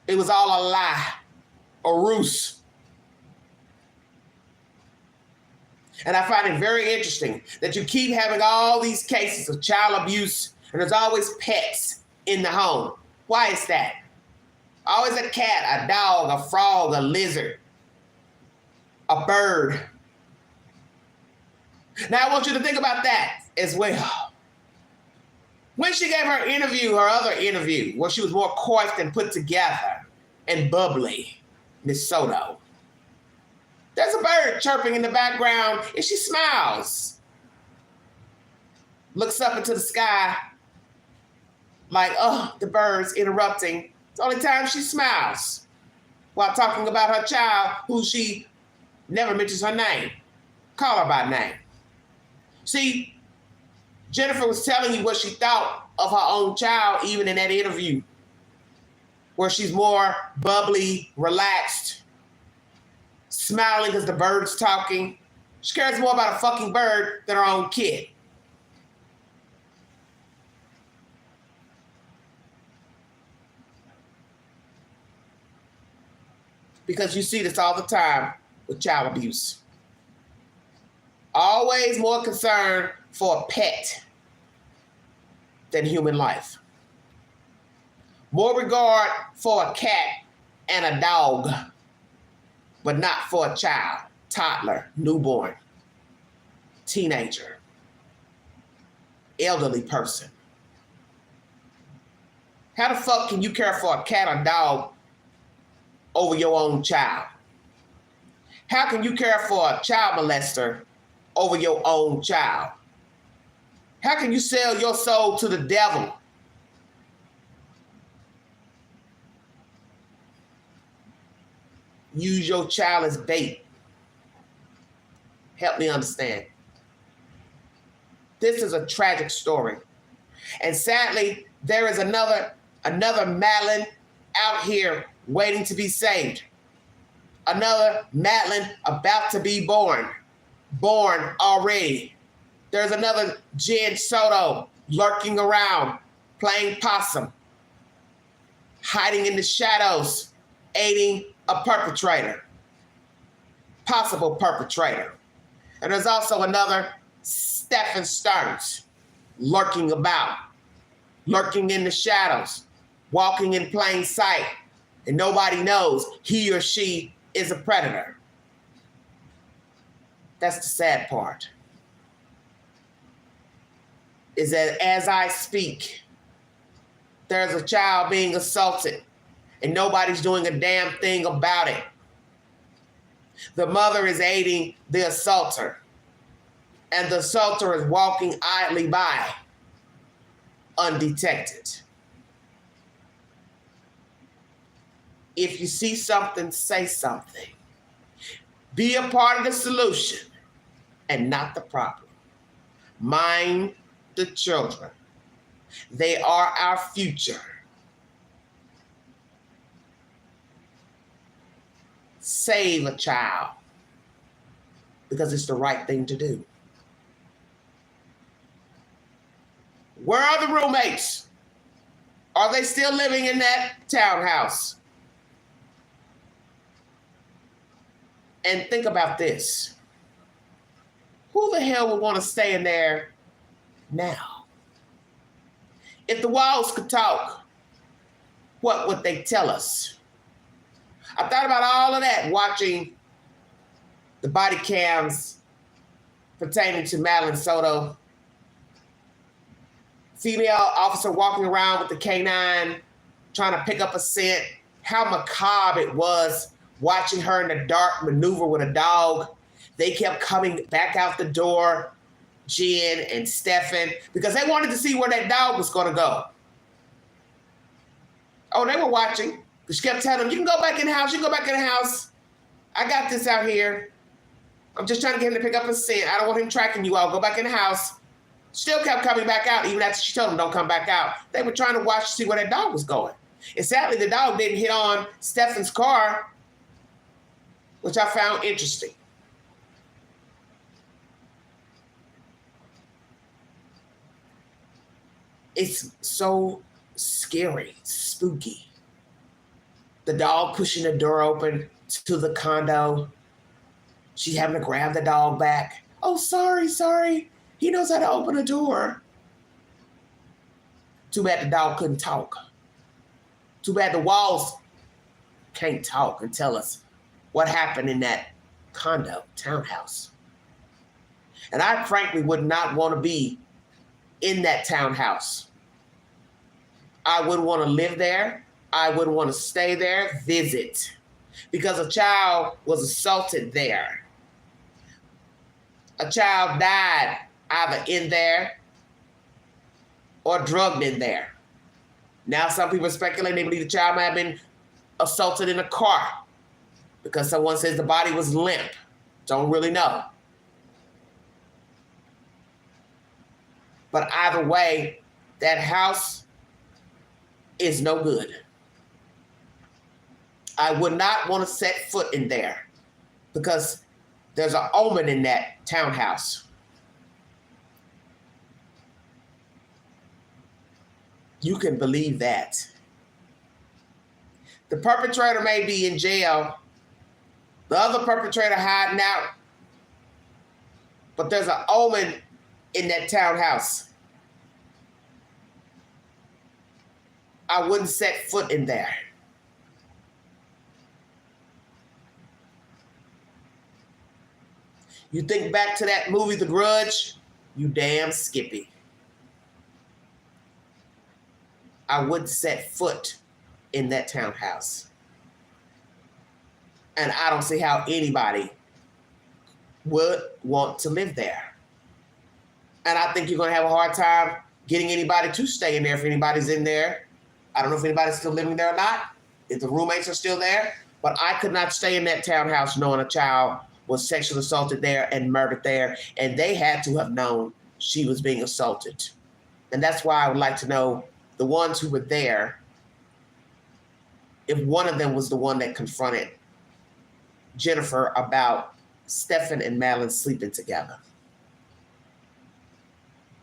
It was all a lie, a ruse. And I find it very interesting that you keep having all these cases of child abuse, and there's always pets in the home. Why is that? Always a cat, a dog, a frog, a lizard, a bird. Now I want you to think about that as well. When she gave her interview, her other interview, where she was more coiffed and put together and bubbly, Miss Soto, there's a bird chirping in the background and she smiles. Looks up into the sky like, oh, the bird's interrupting. It's the only time she smiles while talking about her child, who she never mentions her name. Call her by name. See, Jennifer was telling you what she thought of her own child, even in that interview, where she's more bubbly, relaxed, smiling because the bird's talking. She cares more about a fucking bird than her own kid. Because you see this all the time with child abuse. Always more concern for a pet than human life. More regard for a cat and a dog, but not for a child, toddler, newborn, teenager, elderly person. How the fuck can you care for a cat or dog over your own child? How can you care for a child molester over your own child? How can you sell your soul to the devil? Use your child as bait. Help me understand. This is a tragic story. And sadly, there is another Madeline out here waiting to be saved. Another Madeline about to be born already. There's another Jen Soto lurking around, playing possum, hiding in the shadows, aiding a perpetrator, possible perpetrator. And there's also another Stephen Stearns lurking about, lurking in the shadows, walking in plain sight, and nobody knows he or she is a predator. That's the sad part. Is that as I speak, there's a child being assaulted and nobody's doing a damn thing about it. The mother is aiding the assaulter, and the assaulter is walking idly by, undetected. If you see something, say something. Be a part of the solution and not the problem. Mind the children. They are our future. Save a child. because it's the right thing to do. Where are the roommates? Are they still living in that townhouse? And think about this. Who the hell would want to stay in there now? If the walls could talk, what would they tell us? I thought about all of that watching the body cams pertaining to Madeline Soto. Female officer walking around with the canine, trying to pick up a scent. How macabre it was watching her in the dark maneuver with a dog. They kept coming back out the door, Jen and Stefan, because they wanted to see where that dog was going to go. Oh, they were watching. She kept telling them, you can go back in the house. You can go back in the house. I got this out here. I'm just trying to get him to pick up a scent. I don't want him tracking you all. Go back in the house. Still kept coming back out, even after she told them don't come back out. They were trying to watch to see where that dog was going. And sadly, the dog didn't hit on Stefan's car, which I found interesting. It's so scary, spooky. The dog pushing the door open to the condo. She's having to grab the dog back. Oh, sorry. He knows how to open a door. Too bad the dog couldn't talk. Too bad the walls can't talk and tell us what happened in that condo, townhouse. And I frankly would not want to be in that townhouse. I wouldn't want to live there. I wouldn't want to stay there, visit, because a child was assaulted there. A child died either in there or drugged in there. Now some people speculate they believe the child might have been assaulted in a car because someone says the body was limp. Don't really know. But either way, that house is no good. I would not want to set foot in there because there's an omen in that townhouse. You can believe that. The perpetrator may be in jail. The other perpetrator hiding out. But there's an omen in that townhouse. I wouldn't set foot in there. You think back to that movie, The Grudge, you damn Skippy. I wouldn't set foot in that townhouse. And I don't see how anybody would want to live there. And I think you're going to have a hard time getting anybody to stay in there if anybody's in there. I don't know if anybody's still living there or not, if the roommates are still there, but I could not stay in that townhouse knowing a child was sexually assaulted there and murdered there, and they had to have known she was being assaulted. And that's why I would like to know the ones who were there, if one of them was the one that confronted Jennifer about Stefan and Madeline sleeping together.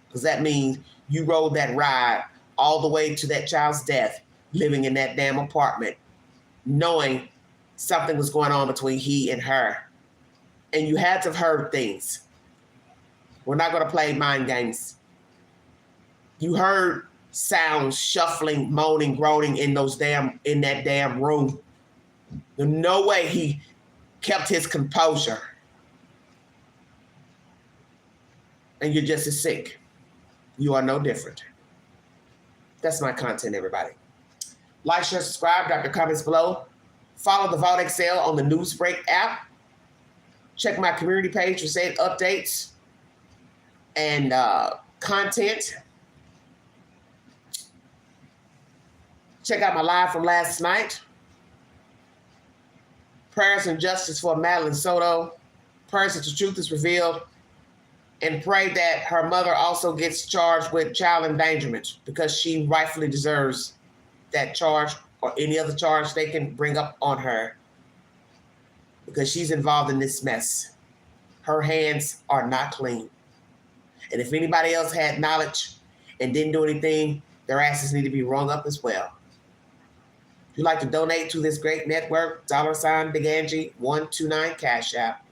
Because that means you rode that ride all the way to that child's death, living in that damn apartment, knowing something was going on between he and her. And you had to have heard things. We're not going to play mind games. You heard sounds, shuffling, moaning, groaning in that damn room. There's no way he kept his composure. And you're just as sick. You are no different. That's my content, everybody. Like, share, subscribe, drop your comments below. Follow the Vault XL on the Newsbreak app. Check my community page for safe updates and content. Check out my live from last night. Prayers and justice for Madeline Soto. Prayers that the truth is revealed. And pray that her mother also gets charged with child endangerment because she rightfully deserves that charge or any other charge they can bring up on her because she's involved in this mess. Her hands are not clean. And if anybody else had knowledge and didn't do anything, their asses need to be rung up as well. If you'd like to donate to this great network, $ Big Angie 129 Cash App.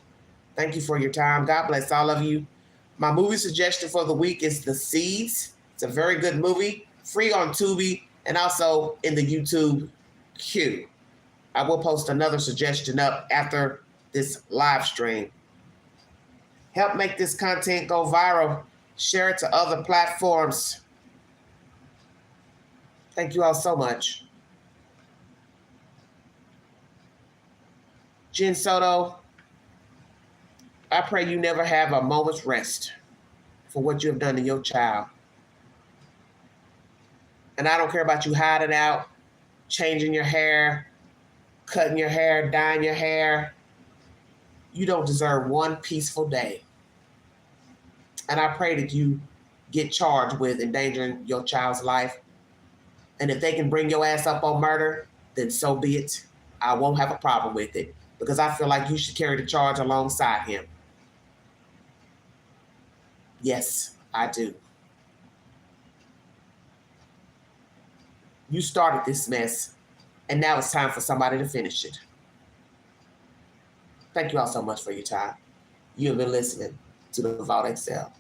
Thank you for your time. God bless all of you. My movie suggestion for the week is The Seeds. It's a very good movie, free on Tubi and also in the YouTube queue. I will post another suggestion up after this live stream. Help make this content go viral. Share it to other platforms. Thank you all so much. Jen Soto, I pray you never have a moment's rest for what you have done to your child. And I don't care about you hiding out, changing your hair, cutting your hair, dyeing your hair. You don't deserve one peaceful day. And I pray that you get charged with endangering your child's life. And if they can bring your ass up on murder, then so be it. I won't have a problem with it because I feel like you should carry the charge alongside him. Yes, I do. You started this mess, and now it's time for somebody to finish it. Thank you all so much for your time. You have been listening to the Vault XL.